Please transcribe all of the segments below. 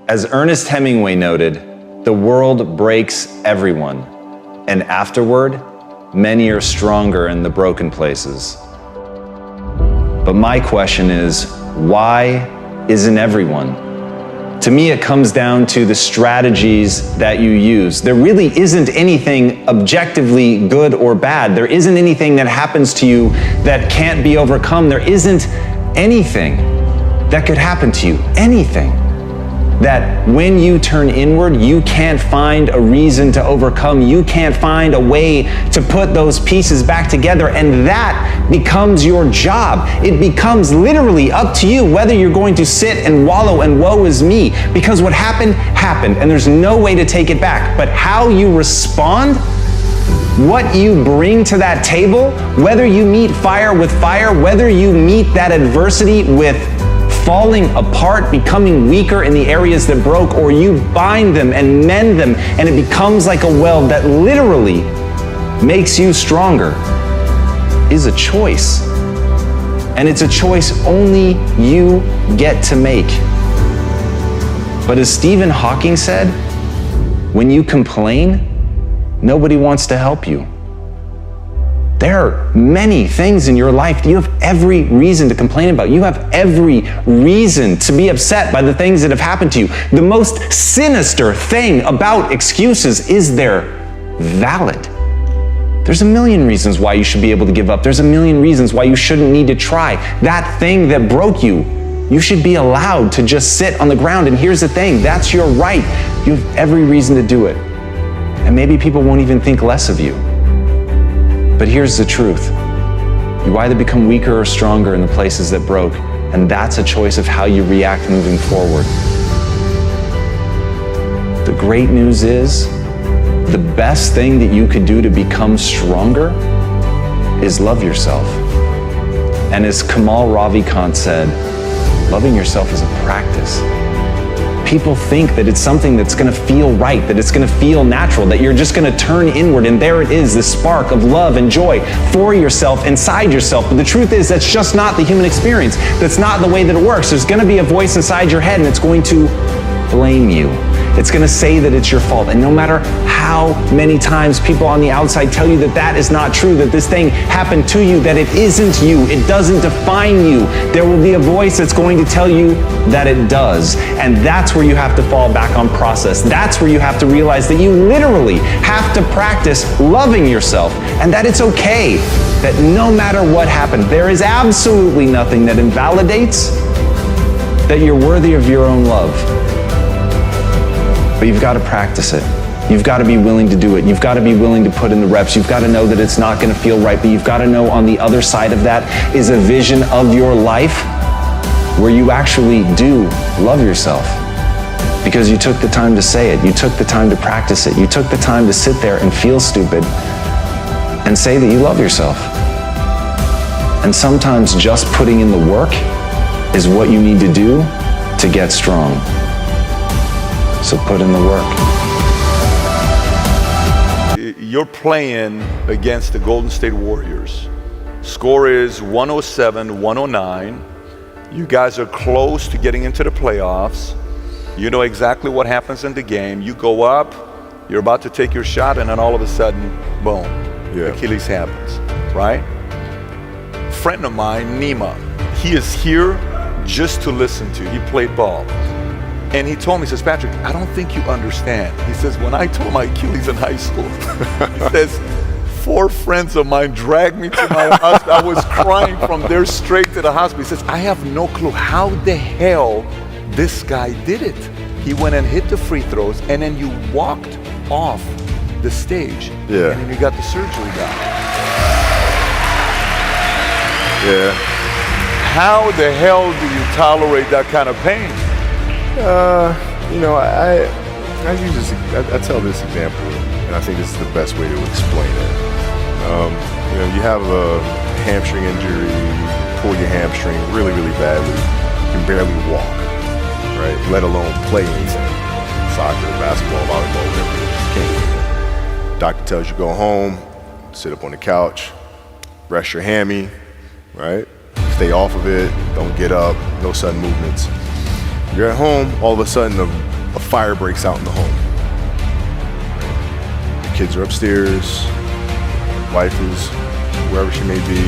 As Ernest Hemingway noted, the world breaks everyone, and afterward, many are stronger in the broken places. But my question is, why isn't everyone? To me, it comes down to the strategies that you use. There really isn't anything objectively good or bad. There isn't anything that happens to you that can't be overcome. There isn't anything that could happen to you, anything that when you turn inward, you can't find a reason to overcome. You can't find a way to put those pieces back together, and that becomes your job. It becomes literally up to you whether you're going to sit and wallow and woe is me, because what happened, happened, and there's no way to take it back. But how you respond, what you bring to that table, whether you meet fire with fire, whether you meet that adversity with falling apart, becoming weaker in the areas that broke, or you bind them and mend them, and it becomes like a weld that literally makes you stronger, is a choice. And it's a choice only you get to make. But as Stephen Hawking said, when you complain, nobody wants to help you. There are many things in your life you have every reason to complain about. You have every reason to be upset by the things that have happened to you. The most sinister thing about excuses is they're valid. There's a million reasons why you should be able to give up. There's a million reasons why you shouldn't need to try. That thing that broke you, you should be allowed to just sit on the ground. And here's the thing, that's your right. You have every reason to do it. And maybe people won't even think less of you. But here's the truth. You either become weaker or stronger in the places that broke, and that's a choice of how you react moving forward. The great news is, the best thing that you could do to become stronger is love yourself. And as Kamal Ravikant said, loving yourself is a practice. People think that it's something that's gonna feel right, that it's gonna feel natural, that you're just gonna turn inward and there it is, this spark of love and joy for yourself, inside yourself. But the truth is, that's just not the human experience. That's not the way that it works. There's gonna be a voice inside your head and it's going to blame you. It's gonna say that it's your fault. And no matter how many times people on the outside tell you that that is not true, that this thing happened to you, that it isn't you, it doesn't define you, there will be a voice that's going to tell you that it does. And that's where you have to fall back on process. That's where you have to realize that you literally have to practice loving yourself, and that it's okay, that no matter what happened, there is absolutely nothing that invalidates that you're worthy of your own love. But you've got to practice it. You've got to be willing to do it. You've got to be willing to put in the reps. You've got to know that it's not going to feel right, but you've got to know on the other side of that is a vision of your life where you actually do love yourself. Because you took the time to say it. You took the time to practice it. You took the time to sit there and feel stupid and say that you love yourself. And sometimes just putting in the work is what you need to do to get strong. So put in the work. You're playing against the Golden State Warriors. Score is 107-109. You guys are close to getting into the playoffs. You know exactly what happens in the game. You go up, you're about to take your shot, and then all of a sudden, boom, Achilles happens, right? A friend of mine, Nima, he is here just to listen to. He played ball. And he told me, he says, Patrick, I don't think you understand. He says, when I tore my Achilles in high school, he says, 4 friends of mine dragged me to my hospital. I was crying from there straight to the hospital. He says, I have no clue how the hell this guy did it. He went and hit the free throws, and then you walked off the stage. Yeah. And then you got the surgery done. Yeah. How the hell do you tolerate that kind of pain? You know, I tell this example, and I think this is the best way to explain it. You know, you have a hamstring injury, you pull your hamstring really, really badly, you can barely walk, right? Let alone play anything. Soccer, basketball, volleyball, whatever it is, you can't. Doctor tells you go home, sit up on the couch, rest your hammy, right? Stay off of it, don't get up, no sudden movements. You're at home, all of a sudden the a fire breaks out in the home. The kids are upstairs, wife is wherever she may be,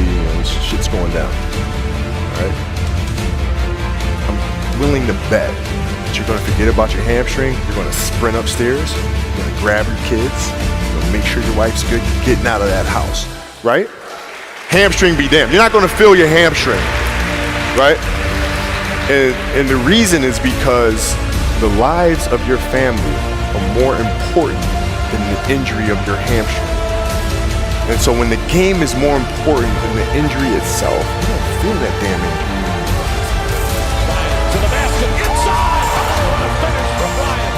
shit's going down. All right? I'm willing to bet that you're gonna forget about your hamstring, you're gonna sprint upstairs, you're gonna grab your kids, you're gonna make sure your wife's good, you're getting out of that house, right? Hamstring be damned. You're not gonna feel your hamstring, right? And the reason is because the lives of your family are more important than the injury of your hamstring. And so when the game is more important than the injury itself, you don't feel that damn injury. To the basket, inside! The finish for Bryant.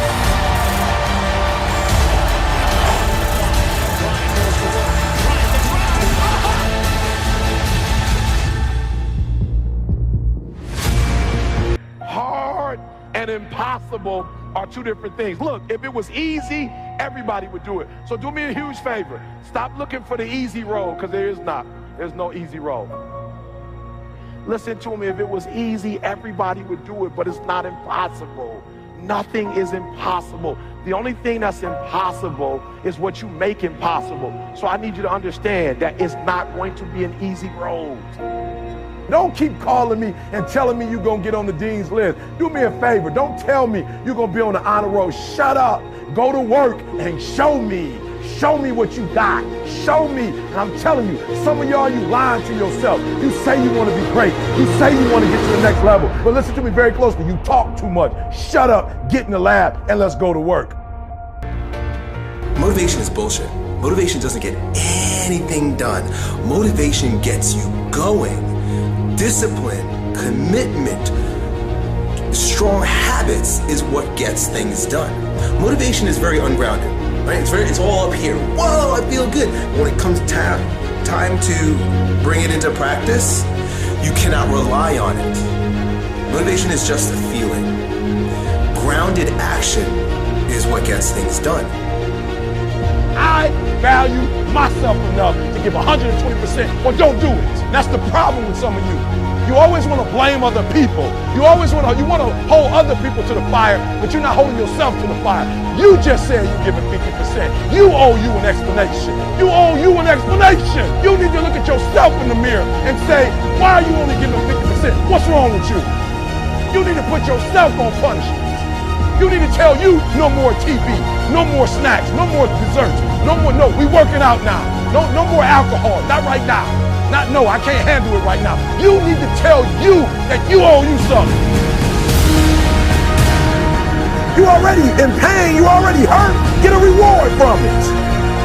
Hard and impossible are two different things. Look, if it was easy, everybody would do it. So do me a huge favor. Stop looking for the easy road, because there is not. There's no easy road. Listen to me. If it was easy, everybody would do it, but it's not impossible. Nothing is impossible. The only thing that's impossible is what you make impossible. So I need you to understand that it's not going to be an easy road. Don't keep calling me and telling me you're going to get on the dean's list. Do me a favor. Don't tell me you're going to be on the honor roll. Shut up. Go to work and show me. Show me what you got. Show me. And I'm telling you, some of y'all, you lying to yourself. You say you want to be great. You say you want to get to the next level. But listen to me very closely. You talk too much. Shut up, get in the lab, and let's go to work. Motivation is bullshit. Motivation doesn't get anything done. Motivation gets you going. Discipline, commitment, strong habits is what gets things done. Motivation is very ungrounded, right? It's all up here. Whoa, I feel good. When it comes time to bring it into practice, you cannot rely on it. Motivation is just a feeling. Grounded action is what gets things done. I value myself enough to give 120% or don't do it. That's the problem with some of you. You always want to blame other people. You want to hold other people to the fire, but you're not holding yourself to the fire. You just said you're giving 50%. You owe you an explanation. You owe you an explanation. You need to look at yourself in the mirror and say, why are you only giving 50%? What's wrong with you? You need to put yourself on punishment. You need to tell you no more TV, no more snacks, no more desserts, no, we working out now. No more alcohol, not right now. No, I can't handle it right now. You need to tell you that you owe you something. You already in pain, you already hurt, get a reward from it.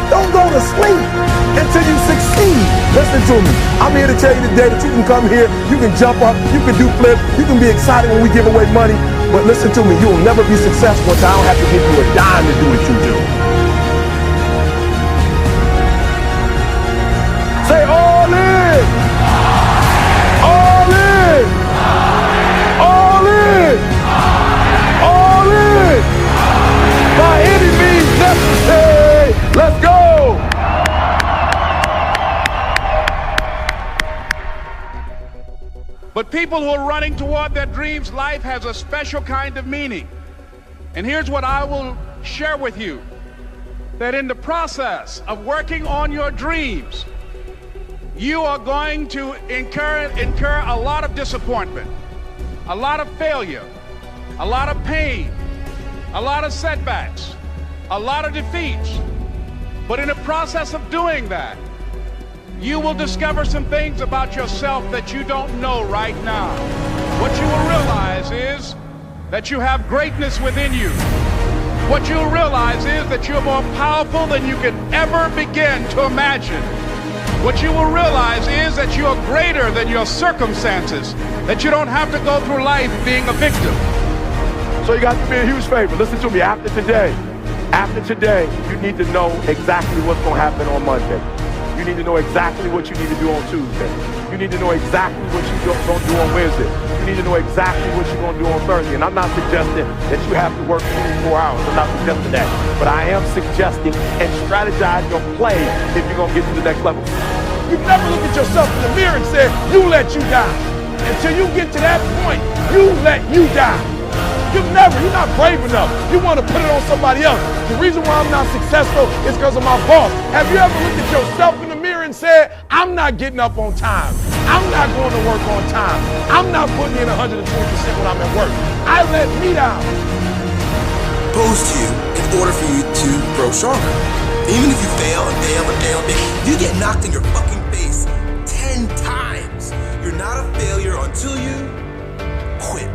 Don't go to sleep until you succeed. Listen to me, I'm here to tell you today that you can come here, you can jump up, you can do flips, you can be excited when we give away money. But listen to me, you will never be successful until I don't have to give you a dime to do what you do. Say all in! All in! All in! All in! By any means necessary! Let's go! But people who are running toward their dreams, life has a special kind of meaning. And here's what I will share with you. That in the process of working on your dreams, you are going to incur a lot of disappointment, a lot of failure, a lot of pain, a lot of setbacks, a lot of defeats. But in the process of doing that, you will discover some things about yourself that you don't know right now. What you will realize is that you have greatness within you. What you'll realize is that you're more powerful than you could ever begin to imagine. What you will realize is that you are greater than your circumstances, that you don't have to go through life being a victim. So you got to be a huge favor. Listen to me, after today, you need to know exactly what's going to happen on Monday. You need to know exactly what you need to do on Tuesday. You need to know exactly what you're going to do on Wednesday. You need to know exactly what you're going to do on Thursday. And I'm not suggesting that you have to work 24 hours. I'm not suggesting that. But I am suggesting and strategize your play if you're going to get to the next level. You never look at yourself in the mirror and say, you let you die. Until you get to that point, you let you die. You're not brave enough. You want to put it on somebody else. The reason why I'm not successful is because of my boss. Have you ever looked at yourself in the mirror and said, I'm not getting up on time. I'm not going to work on time. I'm not putting in 120% when I'm at work. I let me down. Posed to you in order for you to grow stronger. Even if you fail and fail and fail and fail, you get knocked in your fucking face 10 times. You're not a failure until you quit.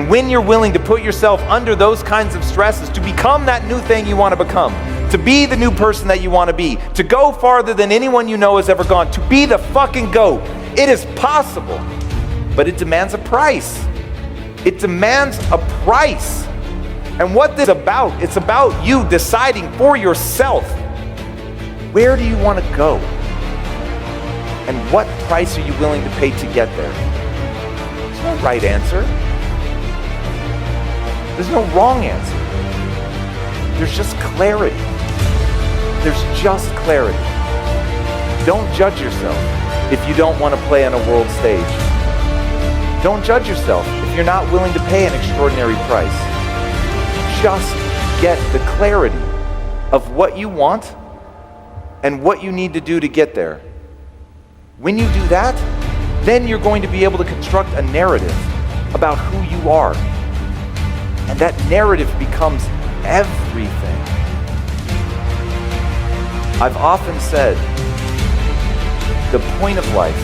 When you're willing to put yourself under those kinds of stresses to become that new thing you want to become, to be the new person that you want to be, to go farther than anyone you know has ever gone, to be the fucking GOAT, it is possible, but it demands a price. It demands a price. And what this is about, it's about you deciding for yourself, where do you want to go? And what price are you willing to pay to get there? There's no right answer. There's no wrong answer. There's just clarity. There's just clarity. Don't judge yourself if you don't want to play on a world stage. Don't judge yourself if you're not willing to pay an extraordinary price. Just get the clarity of what you want and what you need to do to get there. When you do that, then you're going to be able to construct a narrative about who you are. And that narrative becomes everything. I've often said, the point of life,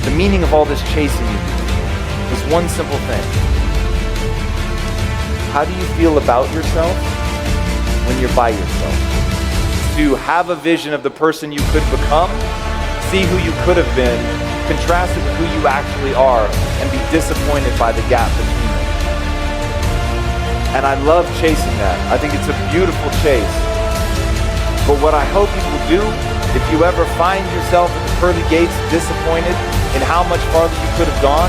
the meaning of all this chasing you was one simple thing. How do you feel about yourself when you're by yourself? To have a vision of the person you could become, see who you could have been, contrast it with who you actually are, and be disappointed by the gap between them. And I love chasing that. I think it's a beautiful chase. But what I hope you will do, if you ever find yourself at the pearly gates disappointed in how much farther you could have gone,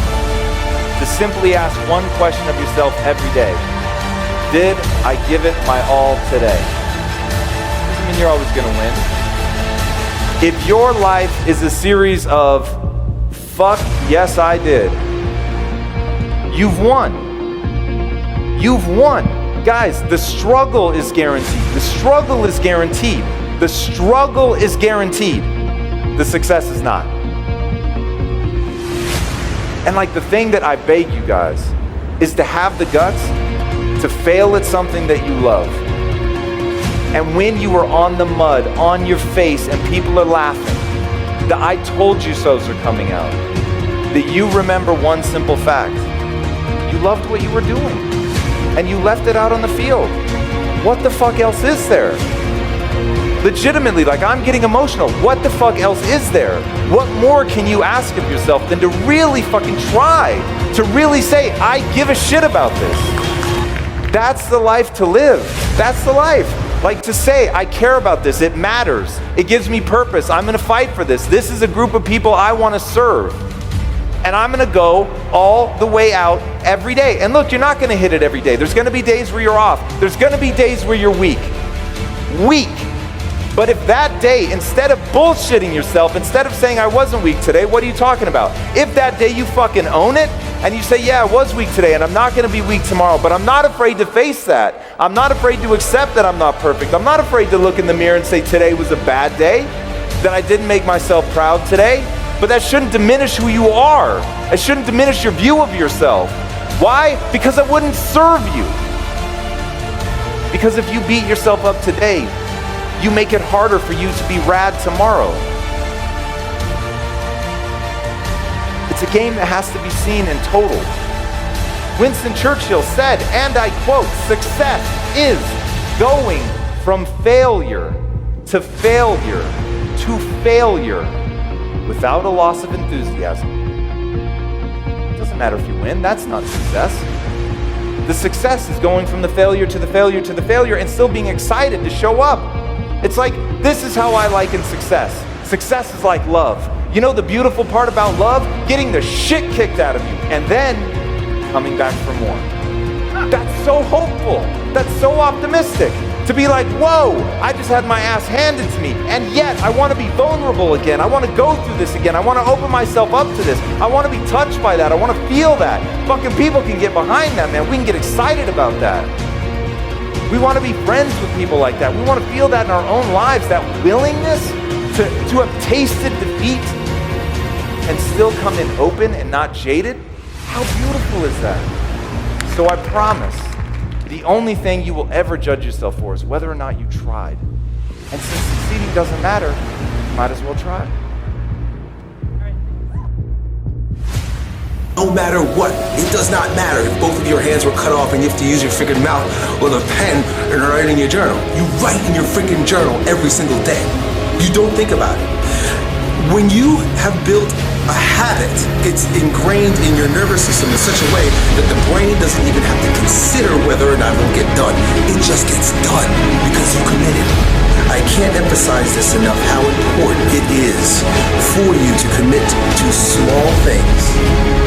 to simply ask one question of yourself every day. Did I give it my all today? Doesn't mean you're always going to win. If your life is a series of, fuck, yes I did, you've won. You've won. Guys, the struggle is guaranteed. The struggle is guaranteed. The struggle is guaranteed. The success is not. And like the thing that I beg you guys is to have the guts to fail at something that you love. And when you are on the mud, on your face, and people are laughing, the I told you so's are coming out, that you remember one simple fact. You loved what you were doing. And you left it out on the field. What the fuck else is there? Legitimately, like I'm getting emotional. What the fuck else is there? What more can you ask of yourself than to really fucking try? To really say, I give a shit about this. That's the life to live. That's the life. Like to say, I care about this. It matters. It gives me purpose. I'm gonna fight for this. This is a group of people I wanna serve. And I'm gonna go all the way out every day. And look, you're not gonna hit it every day. There's gonna be days where you're off. There's gonna be days where you're weak. Weak. But if that day, instead of bullshitting yourself, instead of saying I wasn't weak today, what are you talking about? If that day you fucking own it, and you say, yeah, I was weak today, and I'm not gonna be weak tomorrow, but I'm not afraid to face that. I'm not afraid to accept that I'm not perfect. I'm not afraid to look in the mirror and say today was a bad day, that I didn't make myself proud today. But that shouldn't diminish who you are. It shouldn't diminish your view of yourself. Why? Because it wouldn't serve you. Because if you beat yourself up today, you make it harder for you to be rad tomorrow. It's a game that has to be seen in total. Winston Churchill said, and I quote, success is going from failure to failure to failure without a loss of enthusiasm. It doesn't matter if you win, that's not success. The success is going from the failure to the failure to the failure and still being excited to show up. It's like, this is how I liken success. Success is like love. You know the beautiful part about love? Getting the shit kicked out of you and then coming back for more. That's so hopeful. That's so optimistic. To be like, whoa, I just had my ass handed to me, and yet I want to be vulnerable again. I want to go through this again. I want to open myself up to this. I want to be touched by that. I want to feel that. Fucking people can get behind that, man. We can get excited about that. We want to be friends with people like that. We want to feel that in our own lives, that willingness to have tasted defeat and still come in open and not jaded. How beautiful is that? So I promise, the only thing you will ever judge yourself for is whether or not you tried. And since succeeding doesn't matter, you might as well try. No matter what, it does not matter if both of your hands were cut off and you have to use your freaking mouth or the pen and write in your journal. You write in your freaking journal every single day. You don't think about it. When you have built a habit, it's ingrained in your nervous system in such a way that the brain doesn't even have to consider whether or not it will get done. It just gets done because you committed. I can't emphasize this enough how important it is for you to commit to small things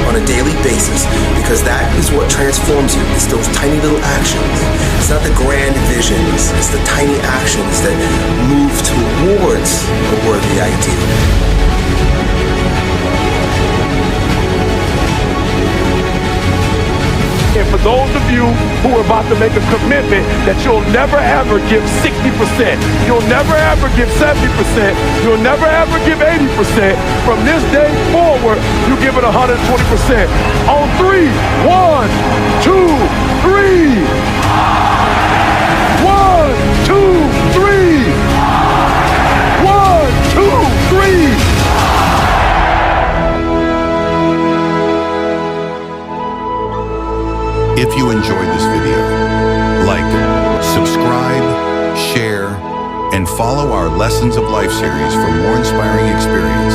on a daily basis, because that is what transforms you. It's those tiny little actions. It's not the grand visions, it's the tiny actions that move towards a worthy ideal. And for those of you who are about to make a commitment that you'll never ever give 60%, you'll never ever give 70%, you'll never ever give 80%, from this day forward, you give it 120%. On 3, 1, 2, 3. 1, 2, 3. 1, 2, 3. If you enjoyed this video, like, subscribe, share, and follow our Lessons of Life series for more inspiring experience.